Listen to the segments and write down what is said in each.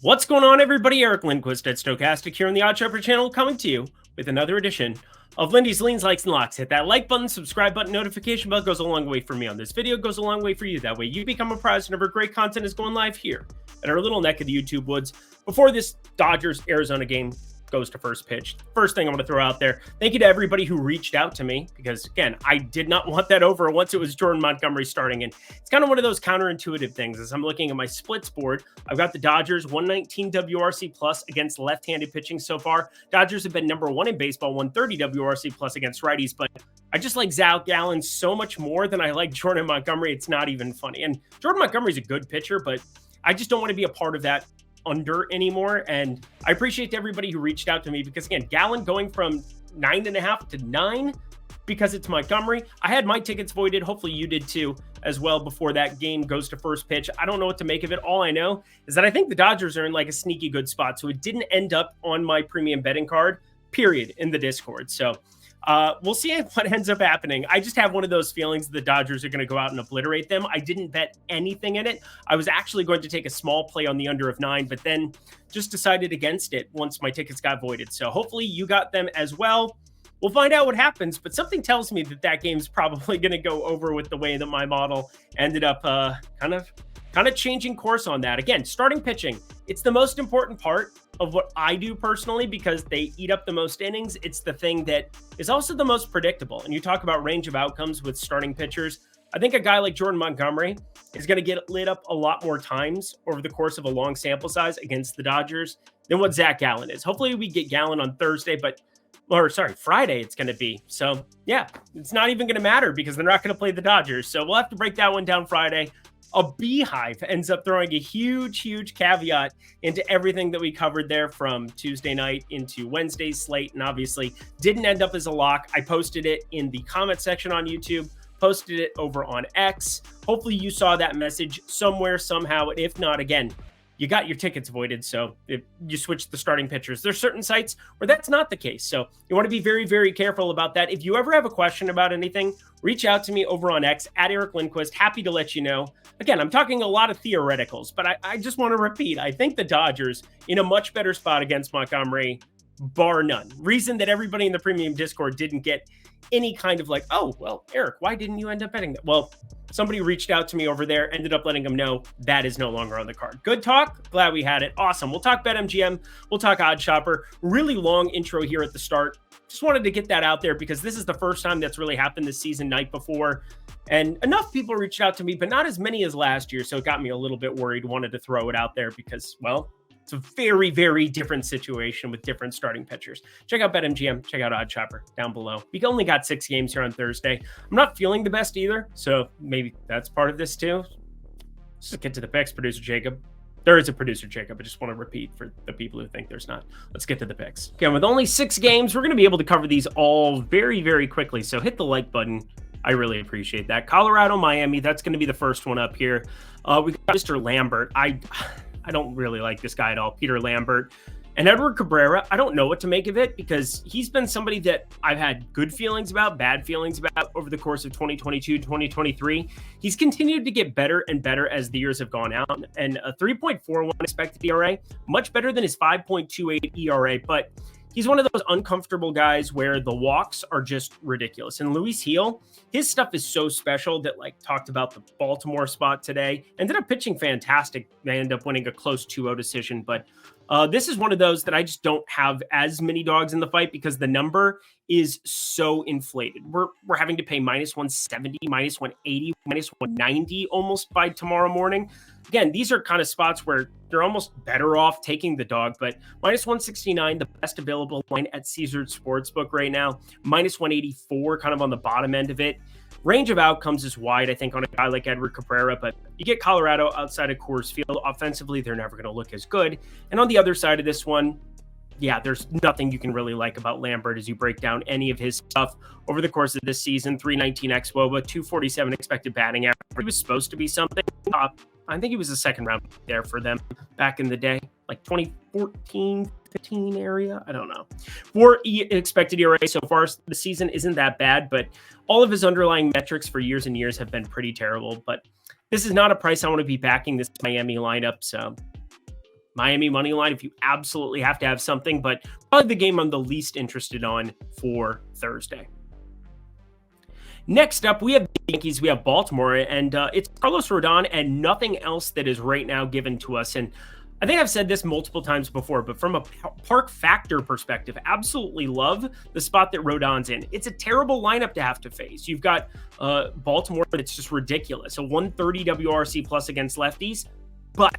What's going on, everybody? Eric Lindquist at Stochastic here on the Odd Shopper channel, coming to you with another edition of Lindy's Leans, Likes, and Locks. Hit that like button, subscribe button, notification bell goes a long way for me on this video, goes a long way for you. That way you become apprised whenever great content is going live here at our little neck of the YouTube woods. Before this Dodgers-Arizona game goes to first pitch, first thing I'm going to throw out there, thank you to everybody who reached out to me, because again, I did not want that over once it was Jordan Montgomery starting. And it's kind of one of those counterintuitive things. As I'm looking at my splits board, I've got the Dodgers 119 WRC plus against left-handed pitching so far. Dodgers have been number one in baseball, 130 WRC plus against righties, but I just like Zach Gallen so much more than I like Jordan Montgomery. It's not even funny. And Jordan Montgomery's a good pitcher, but I just don't want to be a part of that under anymore. And I appreciate everybody who reached out to me, because again, Gallen going from 9.5 to 9 because it's Montgomery. I had my tickets voided. Hopefully you did too as well before that game goes to first pitch. I don't know what to make of it. All I know is that I think the Dodgers are in like a sneaky good spot. So it didn't end up on my premium betting card, period, in the Discord. So we'll see what ends up happening. I just have one of those feelings the Dodgers are going to go out and obliterate them. I didn't bet anything in it. I was actually going to take a small play on the under of 9, but then just decided against it once my tickets got voided. So hopefully you got them as well. We'll find out what happens, but something tells me that that game's probably going to go over with the way that my model ended up kind of changing course on that. Again, starting pitching, it's the most important part of what I do personally, because they eat up the most innings. It's the thing that is also the most predictable. And you talk about range of outcomes with starting pitchers. I think a guy like Jordan Montgomery is going to get lit up a lot more times over the course of a long sample size against the Dodgers than what Zach Gallen is. Hopefully we get Gallen on Friday it's going to be. So yeah, it's not even going to matter because they're not going to play the Dodgers. So we'll have to break that one down Friday. A beehive ends up throwing a huge caveat into everything that we covered there from Tuesday night into Wednesday's slate, and obviously didn't end up as a lock. I posted it in the comment section on YouTube, posted it over on X. Hopefully you saw that message somewhere, somehow. If not, again, you got your tickets voided, so if you switch the starting pitchers. There's certain sites where that's not the case, so you want to be very careful about that. If you ever have a question about anything, reach out to me over on X at Eric Lindquist. Happy to let you know. Again, I'm talking a lot of theoreticals, but I just want to repeat, I think the Dodgers in a much better spot against Montgomery, bar none. Reason that everybody in the premium Discord didn't get any kind of like, oh, well, Eric, why didn't you end up betting that? Well, somebody reached out to me over there, ended up letting them know that is no longer on the card. Good talk. Glad we had it. Awesome. We'll talk BetMGM. We'll talk Odd Shopper. Really long intro here at the start. Just wanted to get that out there because this is the first time that's really happened this season, night before. And enough people reached out to me, but not as many as last year. So it got me a little bit worried. Wanted to throw it out there because, well, it's a very different situation with different starting pitchers. Check out BetMGM. Check out Odd Shopper down below. We only got 6 games here on Thursday. I'm not feeling the best either, so maybe that's part of this too. Let's just get to the picks, Producer Jacob. There is a Producer Jacob. I just want to repeat for the people who think there's not. Let's get to the picks. Again, with only 6 games, we're going to be able to cover these all very quickly, so hit the like button. I really appreciate that. Colorado, Miami, that's going to be the first one up here. We got Mr. Lambert. I don't really like this guy at all, Peter Lambert. And Edward Cabrera, I don't know what to make of it because he's been somebody that I've had good feelings about, bad feelings about over the course of 2022, 2023. He's continued to get better and better as the years have gone out. And a 3.41 expected ERA, much better than his 5.28 ERA. But he's one of those uncomfortable guys where the walks are just ridiculous. And Luis Gil, his stuff is so special that, like, talked about the Baltimore spot today. Ended up pitching fantastic. They ended up winning a close 2-0 decision. But this is one of those that I just don't have as many dogs in the fight because the number is so inflated. We're having to pay minus 170, minus 180, minus 190 almost by tomorrow morning. Again, these are kind of spots where they're almost better off taking the dog, but minus 169, the best available line at Caesars Sportsbook right now, minus 184, kind of on the bottom end of it. Range of outcomes is wide, I think, on a guy like Edward Cabrera, but you get Colorado outside of Coors Field. Offensively, they're never going to look as good. And on the other side of this one, yeah, there's nothing you can really like about Lambert as you break down any of his stuff over the course of this season. 319 xWOBA, 247 expected batting average. He was supposed to be something. I think he was a second round there for them back in the day, like 2014, 15 area. I don't know. 4 expected ERA so far this season isn't that bad, but all of his underlying metrics for years and years have been pretty terrible. But this is not a price I want to be backing this Miami lineup. So Miami money line if you absolutely have to have something, but probably the game I'm the least interested on for Thursday. Next up, we have the Yankees, we have Baltimore, and it's Carlos Rodon and nothing else that is right now given to us. And I think I've said this multiple times before, but from a park factor perspective, absolutely love the spot that Rodon's in. It's a terrible lineup to have to face. You've got Baltimore that's just ridiculous, a 130 WRC plus against lefties, but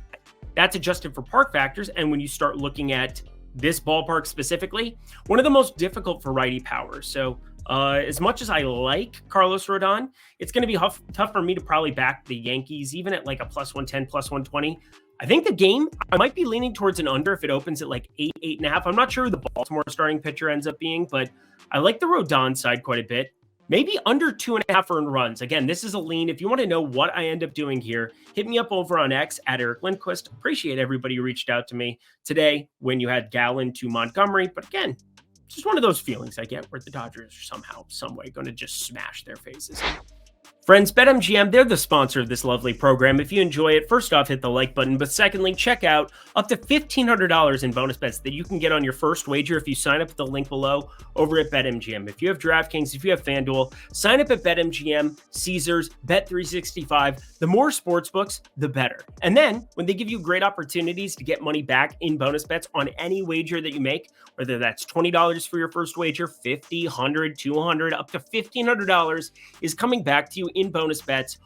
that's adjusted for park factors. And when you start looking at this ballpark specifically, one of the most difficult for righty power. So as much as I like Carlos Rodon, it's going to be tough for me to probably back the Yankees, even at like a plus 110, plus 120. I think the game, I might be leaning towards an under if it opens at like 8.5. I'm not sure who the Baltimore starting pitcher ends up being, but I like the Rodon side quite a bit. Maybe under 2.5 earned runs. Again, this is a lean. If you want to know what I end up doing here, hit me up over on X at Eric Lindquist. Appreciate everybody who reached out to me today when you had Gallen to Montgomery. But again, just one of those feelings I get where the Dodgers are somehow, some way going to just smash their faces. Friends, BetMGM, they're the sponsor of this lovely program. If you enjoy it, first off, hit the like button. But secondly, check out up to $1,500 in bonus bets that you can get on your first wager if you sign up at the link below over at BetMGM. If you have DraftKings, if you have FanDuel, sign up at BetMGM, Caesars, Bet365. The more sports books, the better. And then when they give you great opportunities to get money back in bonus bets on any wager that you make, whether that's $20 for your first wager, $50, $100, $200, up to $1,500 is coming back to you in bonus bets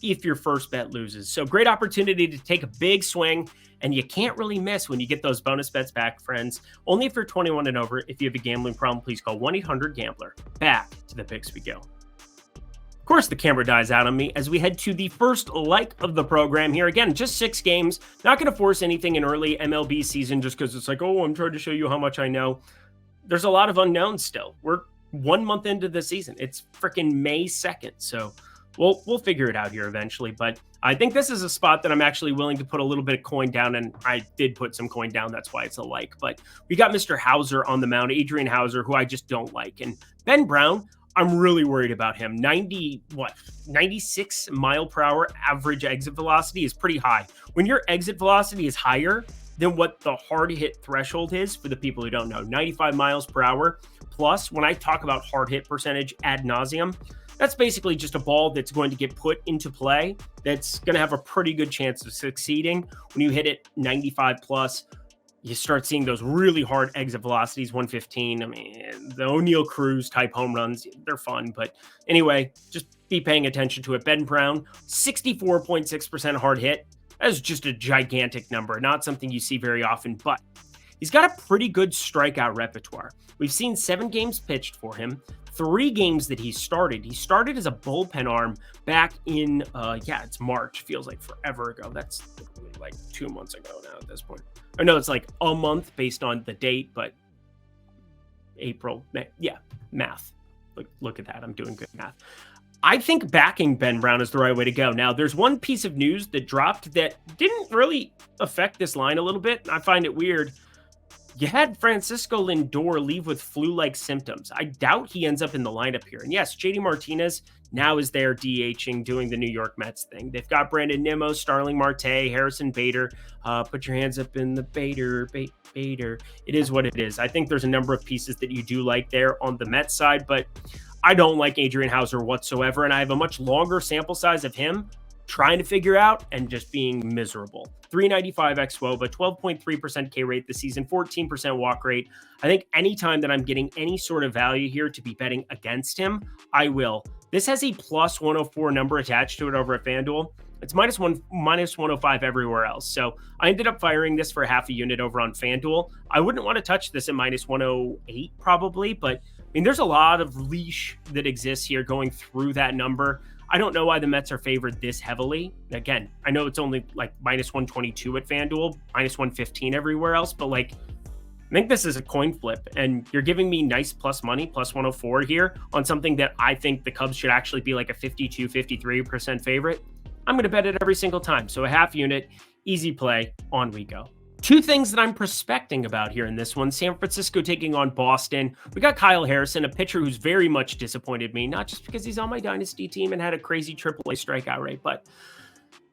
if your first bet loses. So great opportunity to take a big swing, and you can't really miss when you get those bonus bets back, friends. Only if you're 21 and over. If you have a gambling problem, please call 1-800-GAMBLER. Back to the picks we go. Of course, the camera dies out on me as we head to the first leg of the program here. Again, just 6 games. Not going to force anything in early MLB season just because it's like, oh, I'm trying to show you how much I know. There's a lot of unknowns still. We're 1 month into the season. It's freaking May 2nd. So we'll figure it out here eventually. But I think this is a spot that I'm actually willing to put a little bit of coin down, and I did put some coin down. That's why it's a like. But we got Mr. Hauser on the mound, Adrian Hauser, who I just don't like. And Ben Brown, I'm really worried about him. 96 mile per hour average exit velocity is pretty high. When your exit velocity is higher than what the hard hit threshold is, for the people who don't know, 95 miles per hour. Plus, when I talk about hard hit percentage ad nauseum, that's basically just a ball that's going to get put into play that's going to have a pretty good chance of succeeding. When you hit it 95 plus, you start seeing those really hard exit velocities, 115. I mean, the O'Neal Cruz type home runs, they're fun. But anyway, just be paying attention to it. Ben Brown, 64.6% hard hit. That is just a gigantic number, not something you see very often, but he's got a pretty good strikeout repertoire. We've seen 7 games pitched for him, 3 games that he started. He started as a bullpen arm back in, it's March. Feels like forever ago. That's like 2 months ago now at this point. Or no, it's like a month based on the date, but April, May. Yeah, math. Look at that. I'm doing good math. I think backing Ben Brown is the right way to go. Now, there's one piece of news that dropped that didn't really affect this line a little bit. I find it weird. You had Francisco Lindor leave with flu-like symptoms. I doubt he ends up in the lineup here. And yes, JD Martinez now is there DHing, doing the New York Mets thing. They've got Brandon Nimmo, Starling Marte, Harrison Bader. Put your hands up in the Bader. It is what it is. I think there's a number of pieces that you do like there on the Mets side, but I don't like Adrian Hauser whatsoever, and I have a much longer sample size of him trying to figure out and just being miserable. 395 xWOBA, 12.3% K rate this season, 14% walk rate. I think anytime that I'm getting any sort of value here to be betting against him, I will. This has a plus 104 number attached to it over at FanDuel. It's minus 105 everywhere else. So I ended up firing this for half a unit over on FanDuel. I wouldn't want to touch this at minus 108 probably, but I mean, there's a lot of leash that exists here going through that number. I don't know why the Mets are favored this heavily. Again, I know it's only like minus 122 at FanDuel, minus 115 everywhere else, but like, I think this is a coin flip, and you're giving me nice plus money, plus 104 here on something that I think the Cubs should actually be like a 52, 53% favorite. I'm going to bet it every single time. So a half unit, easy play, on we go. 2 things that I'm prospecting about here in this one. San Francisco taking on Boston. We got Kyle Harrison, a pitcher who's very much disappointed me, not just because he's on my dynasty team and had a crazy AAA strikeout rate, but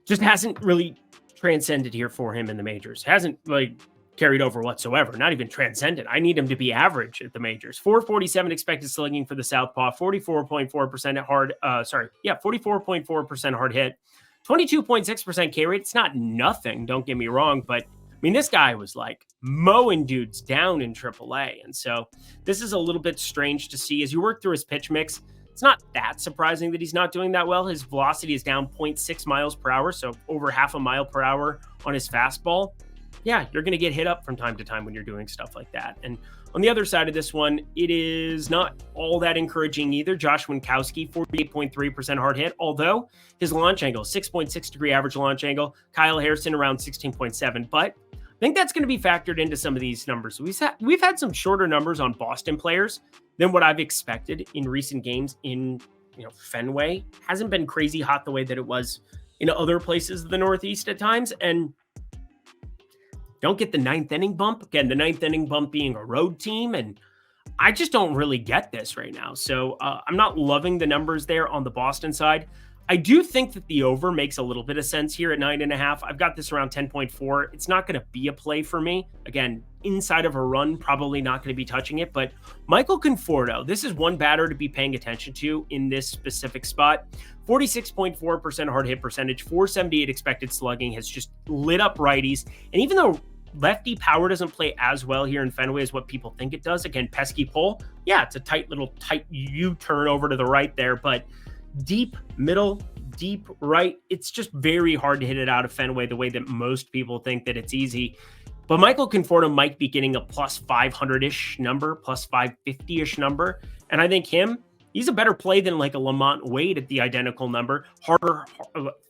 just hasn't really transcended here for him in the majors. Hasn't like carried over whatsoever, not even transcendent. I need him to be average at the majors. 447 expected slugging for the Southpaw, 44.4% at hard, 44.4% hard hit, 22.6% K rate. It's not nothing, don't get me wrong, but I mean, this guy was like mowing dudes down in AAA. And so this is a little bit strange to see as you work through his pitch mix. It's not that surprising that he's not doing that well. His velocity is down 0.6 miles per hour, so over half a mile per hour on his fastball. Yeah, you're going to get hit up from time to time when you're doing stuff like that. And on the other side of this one, it is not all that encouraging either. Josh Winkowski, 48.3% hard hit, although his launch angle, 6.6 degree average launch angle. Kyle Harrison around 16.7. But I think that's going to be factored into some of these numbers. We've had some shorter numbers on Boston players than what I've expected in recent games in Fenway. Hasn't been crazy hot the way that it was in other places of the Northeast at times. And don't get the ninth inning bump. Again, the ninth inning bump being a road team. And I just don't really get this right now. So I'm not loving the numbers there on the Boston side. I do think that the over makes a little bit of sense here at 9.5. I've got this around 10.4. It's not going to be a play for me. Again, inside of a run, probably not going to be touching it. But Michael Conforto, this is one batter to be paying attention to in this specific spot. 46.4% hard hit percentage, 478 expected slugging, has just lit up righties. And even though lefty power doesn't play as well here in Fenway as what people think it does, again, pesky pull. Yeah, it's a tight U-turn over to the right there, but deep middle, deep right. It's just very hard to hit it out of Fenway the way that most people think that it's easy. But Michael Conforto might be getting a plus 500-ish number, plus 550-ish number. And I think he's a better play than like a Lamont Wade at the identical number. Harder,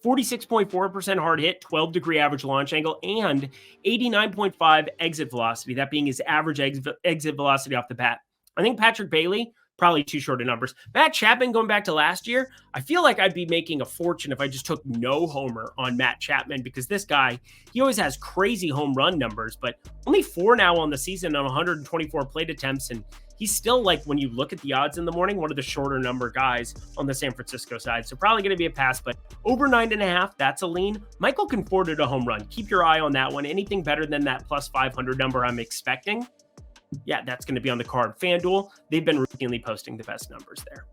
46.4% hard hit, 12 degree average launch angle, and 89.5 exit velocity, that being his average exit velocity off the bat. I think Patrick Bailey, probably too short of numbers. Matt Chapman, going back to last year, I feel like I'd be making a fortune if I just took no homer on Matt Chapman, because this guy, he always has crazy home run numbers, but only 4 now on the season on 124 plate attempts. And he's still, like, when you look at the odds in the morning, one of the shorter number guys on the San Francisco side. So probably going to be a pass, but over 9.5, that's a lean. Michael Conforto to home run. Keep your eye on that one. Anything better than that plus 500 number I'm expecting, yeah, that's going to be on the card. FanDuel, they've been routinely posting the best numbers there.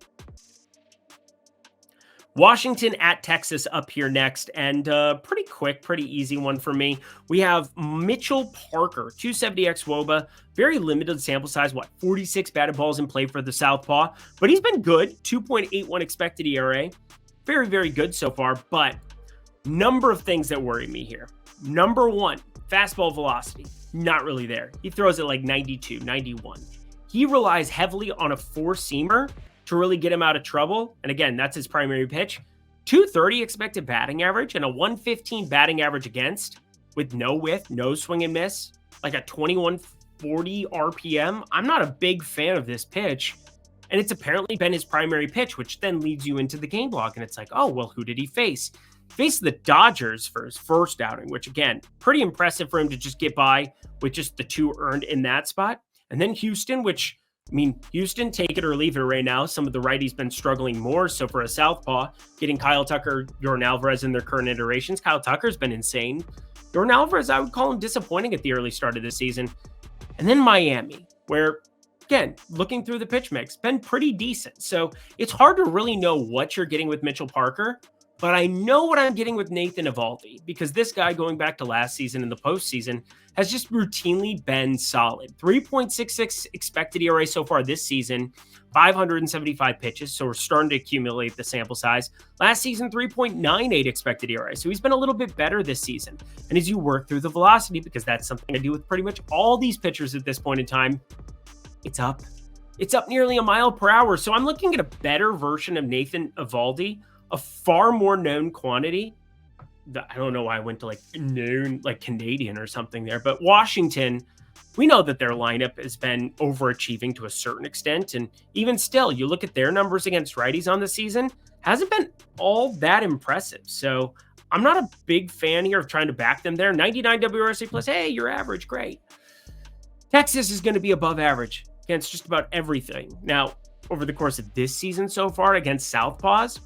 Washington at Texas up here next, and pretty quick, pretty easy one for me. We have Mitchell Parker, 270 xWOBA, very limited sample size, 46 batted balls in play for the Southpaw, but he's been good, 2.81 expected ERA, very, very good so far, but number of things that worry me here. Number one, fastball velocity, not really there. He throws it like 92, 91. He relies heavily on a four-seamer to really get him out of trouble. And again, that's his primary pitch. 230 expected batting average and a 115 batting average against with no whiff, no swing and miss, like a 2140 RPM. I'm not a big fan of this pitch. And it's apparently been his primary pitch, which then leads you into the game block. And it's like, oh, well, who did he face? Faced the Dodgers for his first outing, which again, pretty impressive for him to just get by with just the 2 earned in that spot. And then Houston, which, I mean, Houston, take it or leave it right now. Some of the righties been struggling more. So for a Southpaw, getting Kyle Tucker, Yordan Alvarez in their current iterations, Kyle Tucker's been insane. Yordan Alvarez, I would call him disappointing at the early start of the season. And then Miami, where, again, looking through the pitch mix, been pretty decent. So it's hard to really know what you're getting with Mitchell Parker. But I know what I'm getting with Nathan Eovaldi, because this guy, going back to last season in the postseason, has just routinely been solid. 3.66 expected ERA so far this season, 575 pitches. So we're starting to accumulate the sample size. Last season, 3.98 expected ERA. So he's been a little bit better this season. And as you work through the velocity, because that's something I do with pretty much all these pitchers at this point in time, it's up. It's up nearly a mile per hour. So I'm looking at a better version of Nathan Eovaldi, a far more known quantity. I don't know why I went to like known, like Canadian or something there, but Washington, we know that their lineup has been overachieving to a certain extent. And even still, you look at their numbers against righties on the season, hasn't been all that impressive. So I'm not a big fan here of trying to back them there. 99 WRC plus, hey, you're average, great. Texas is going to be above average against just about everything. Now, over the course of this season so far against Southpaws,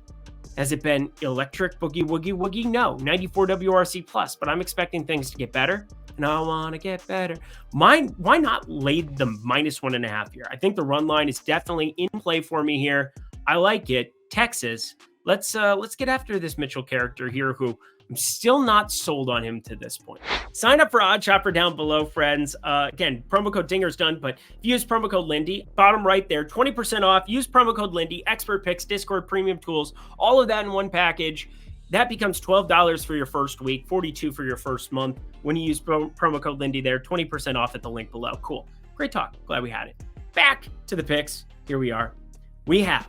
Has it been electric boogie woogie woogie? No, 94 WRC plus, but I'm expecting things to get better, and I want to get better. Why not lay the -1.5 here? I think the run line is definitely in play for me here. I like it. Texas. Let's get after this Mitchell character here, who I'm still not sold on him to this point. Sign up for Odd Chopper down below, friends. Again, promo code Dinger's done, but if you use promo code Lindy, bottom right there, 20% off. Use promo code Lindy, expert picks, Discord, premium tools, all of that in one package. That becomes $12 for your first week, $42 for your first month. When you use promo code Lindy there, 20% off at the link below. Cool. Great talk. Glad we had it. Back to the picks. Here we are. We have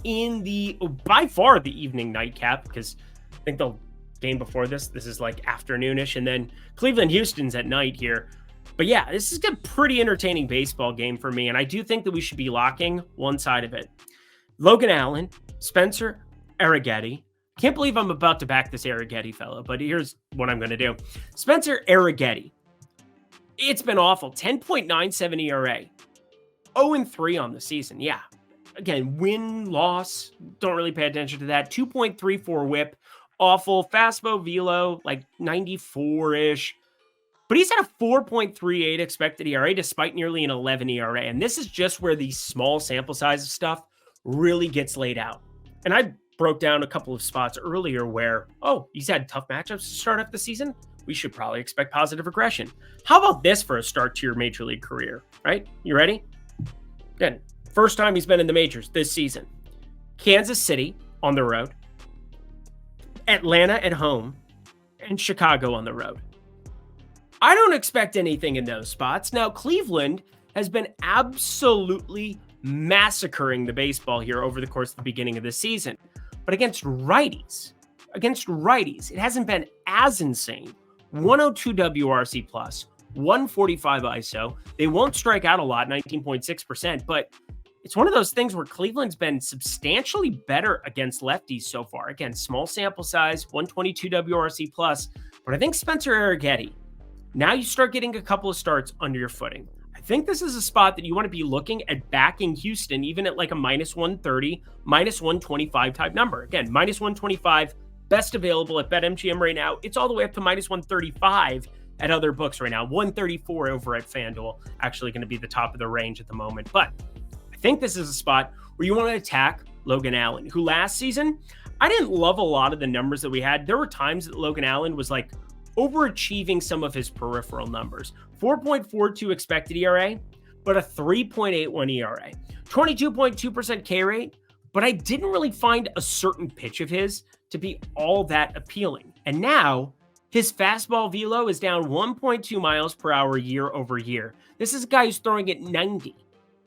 in the, by far the evening nightcap, because I think the game before this is like afternoonish, and then Cleveland Houston's at night here. But yeah, this is a pretty entertaining baseball game for me, and I do think that we should be locking one side of it. Logan Allen, Spencer Arrighetti. Can't believe I'm about to back this Arrighetti fellow, but here's what I'm going to do. Spencer Arrighetti. It's been awful. 10.97 ERA. 0-3 on the season. Yeah. Again, win, loss. Don't really pay attention to that. 2.34 whip. Awful. Fastball velo, like 94-ish. But he's at a 4.38 expected ERA despite nearly an 11 ERA. And this is just where the small sample size of stuff really gets laid out. And I broke down a couple of spots earlier where, oh, he's had tough matchups to start off the season. We should probably expect positive regression. How about this for a start to your major league career, right? You ready? Again, first time he's been in the majors this season. Kansas City on the road. Atlanta at home, and Chicago on the road. I don't expect anything in those spots. Now, Cleveland has been absolutely massacring the baseball here over the course of the beginning of the season. But against righties, it hasn't been as insane. 102 WRC plus, 145 ISO. They won't strike out a lot, 19.6%, but it's one of those things where Cleveland's been substantially better against lefties so far. Again, small sample size, 122 WRC plus, but I think Spencer Arrighetti, now you start getting a couple of starts under your footing. I think this is a spot that you want to be looking at backing Houston, even at like a -130, -125 type number. Again, -125, best available at BetMGM right now. It's all the way up to -135 at other books right now. 134 over at FanDuel, actually going to be the top of the range at the moment. But I think this is a spot where you want to attack Logan Allen, who last season, I didn't love a lot of the numbers that we had. There were times that Logan Allen was like overachieving some of his peripheral numbers. 4.42 expected ERA, but a 3.81 ERA. 22.2% K rate, but I didn't really find a certain pitch of his to be all that appealing. And now his fastball velo is down 1.2 miles per hour year over year. This is a guy who's throwing at 90.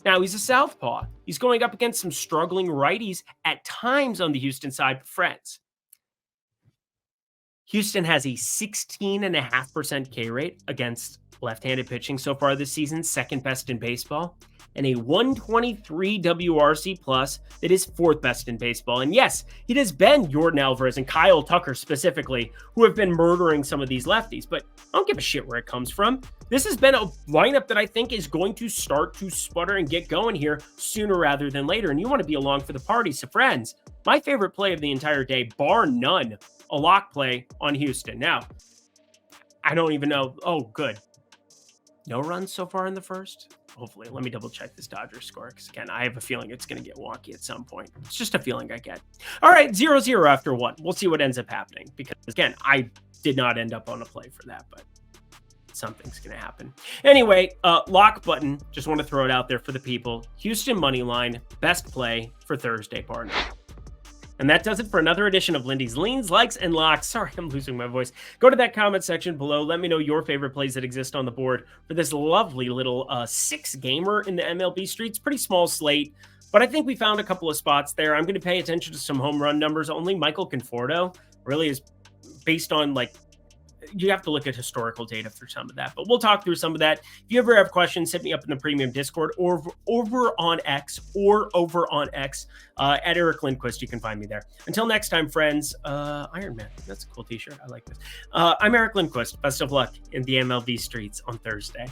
Now, he's a southpaw. He's going up against some struggling righties at times on the Houston side, friends. Houston has a 16.5% K rate against left-handed pitching so far this season, second best in baseball, and a 123 WRC plus that is fourth best in baseball. And yes, it has been Jordan Alvarez and Kyle Tucker specifically who have been murdering some of these lefties, but I don't give a shit where it comes from. This has been a lineup that I think is going to start to sputter and get going here sooner rather than later, and you want to be along for the party. So friends, my favorite play of the entire day, bar none, a lock play on Houston. Now, I don't even know. Oh, good. No runs so far in the first. Hopefully, let me double check this Dodgers score, because again, I have a feeling it's going to get wonky at some point. It's just a feeling I get. All right, 0-0 after one. We'll see what ends up happening, because again, I did not end up on a play for that, but something's going to happen. Anyway, lock button. Just want to throw it out there for the people. Houston money line, best play for Thursday, partner. And that does it for another edition of Lindy's Leans, Likes, and Locks. Sorry, I'm losing my voice. Go to that comment section below. Let me know your favorite plays that exist on the board for this lovely little six-gamer in the MLB streets. Pretty small slate, but I think we found a couple of spots there. I'm going to pay attention to some home run numbers. Only Michael Conforto really is based on, like, you have to look at historical data for some of that, but we'll talk through some of that. If you ever have questions, hit me up in the premium Discord or over on X at Eric Lindquist. You can find me there. Until next time, friends, Iron Man, that's a cool t-shirt. I like this. I'm Eric Lindquist. Best of luck in the MLB streets on Thursday.